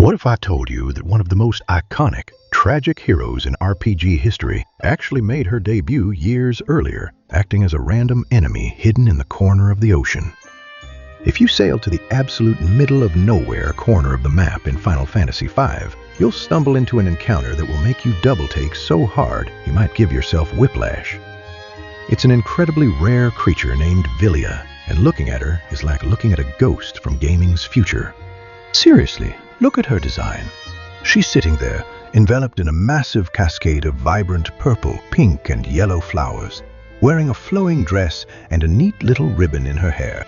What if I told you that one of the most iconic, tragic heroes in RPG history actually made her debut years earlier, acting as a random enemy hidden in the corner of the ocean? If you sail to the absolute middle of nowhere corner of the map in Final Fantasy V, you'll stumble into an encounter that will make you double-take so hard you might give yourself whiplash. It's an incredibly rare creature named Villia, and looking at her is like looking at a ghost from gaming's future. Seriously, look at her design. She's sitting there, enveloped in a massive cascade of vibrant purple, pink, and yellow flowers, wearing a flowing dress and a neat little ribbon in her hair.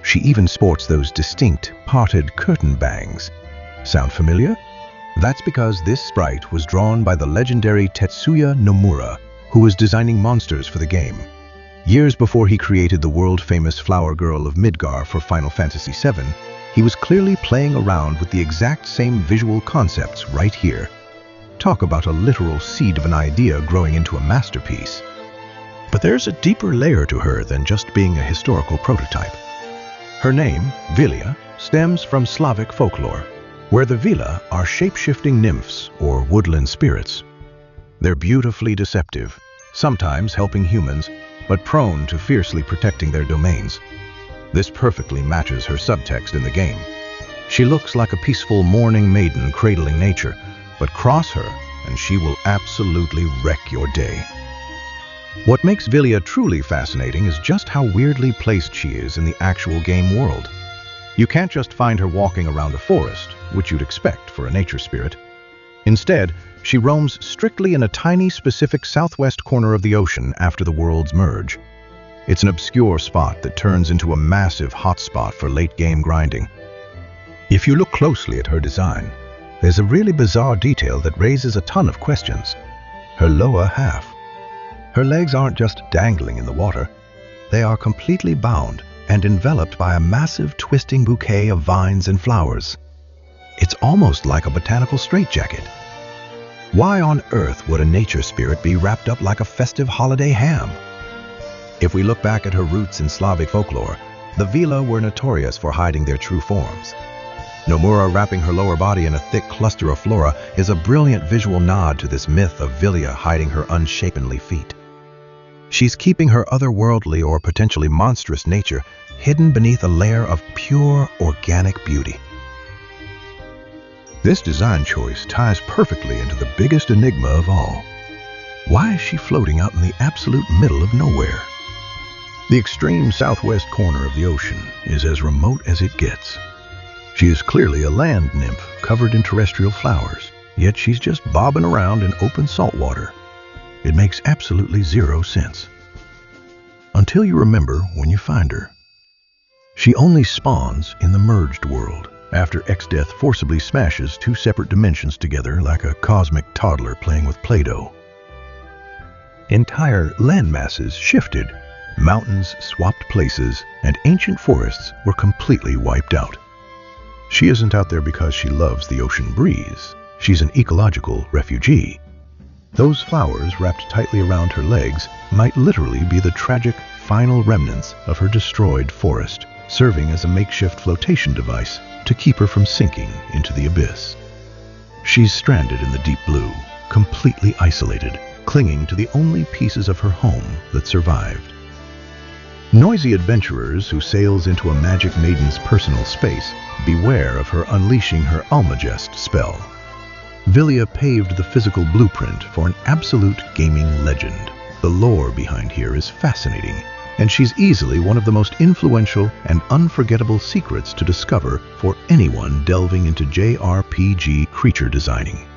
She even sports those distinct, parted curtain bangs. Sound familiar? That's because this sprite was drawn by the legendary Tetsuya Nomura, who was designing monsters for the game. Years before he created the world-famous Flower Girl of Midgar for Final Fantasy VII, he was clearly playing around with the exact same visual concepts right here. Talk about a literal seed of an idea growing into a masterpiece. But there's a deeper layer to her than just being a historical prototype. Her name, Villia, stems from Slavic folklore, where the Vila are shape-shifting nymphs or woodland spirits. They're beautifully deceptive, sometimes helping humans, but prone to fiercely protecting their domains. This perfectly matches her subtext in the game. She looks like a peaceful morning maiden cradling nature, but cross her and she will absolutely wreck your day. What makes Villia truly fascinating is just how weirdly placed she is in the actual game world. You can't just find her walking around a forest, which you'd expect for a nature spirit. Instead, she roams strictly in a tiny specific southwest corner of the ocean after the worlds merge. It's an obscure spot that turns into a massive hotspot for late-game grinding. If you look closely at her design, there's a really bizarre detail that raises a ton of questions. Her lower half. Her legs aren't just dangling in the water. They are completely bound and enveloped by a massive twisting bouquet of vines and flowers. It's almost like a botanical straitjacket. Why on earth would a nature spirit be wrapped up like a festive holiday ham? If we look back at her roots in Slavic folklore, the Vila were notorious for hiding their true forms. Nomura wrapping her lower body in a thick cluster of flora is a brilliant visual nod to this myth of Villia hiding her unshapenly feet. She's keeping her otherworldly or potentially monstrous nature hidden beneath a layer of pure, organic beauty. This design choice ties perfectly into the biggest enigma of all. Why is she floating out in the absolute middle of nowhere? The extreme southwest corner of the ocean is as remote as it gets. She is clearly a land nymph covered in terrestrial flowers, yet she's just bobbing around in open salt water. It makes absolutely zero sense. Until you remember when you find her. She only spawns in the merged world, after Exdeath forcibly smashes two separate dimensions together like a cosmic toddler playing with Play-Doh. Entire landmasses shifted, mountains swapped places, and ancient forests were completely wiped out. She isn't out there because she loves the ocean breeze. She's an ecological refugee. Those flowers wrapped tightly around her legs might literally be the tragic final remnants of her destroyed forest, serving as a makeshift flotation device to keep her from sinking into the abyss. She's stranded in the deep blue, completely isolated, clinging to the only pieces of her home that survived. Noisy adventurers who sails into a magic maiden's personal space beware of her unleashing her Almagest spell. Villia paved the physical blueprint for an absolute gaming legend. The lore behind here is fascinating, and she's easily one of the most influential and unforgettable secrets to discover for anyone delving into JRPG creature designing.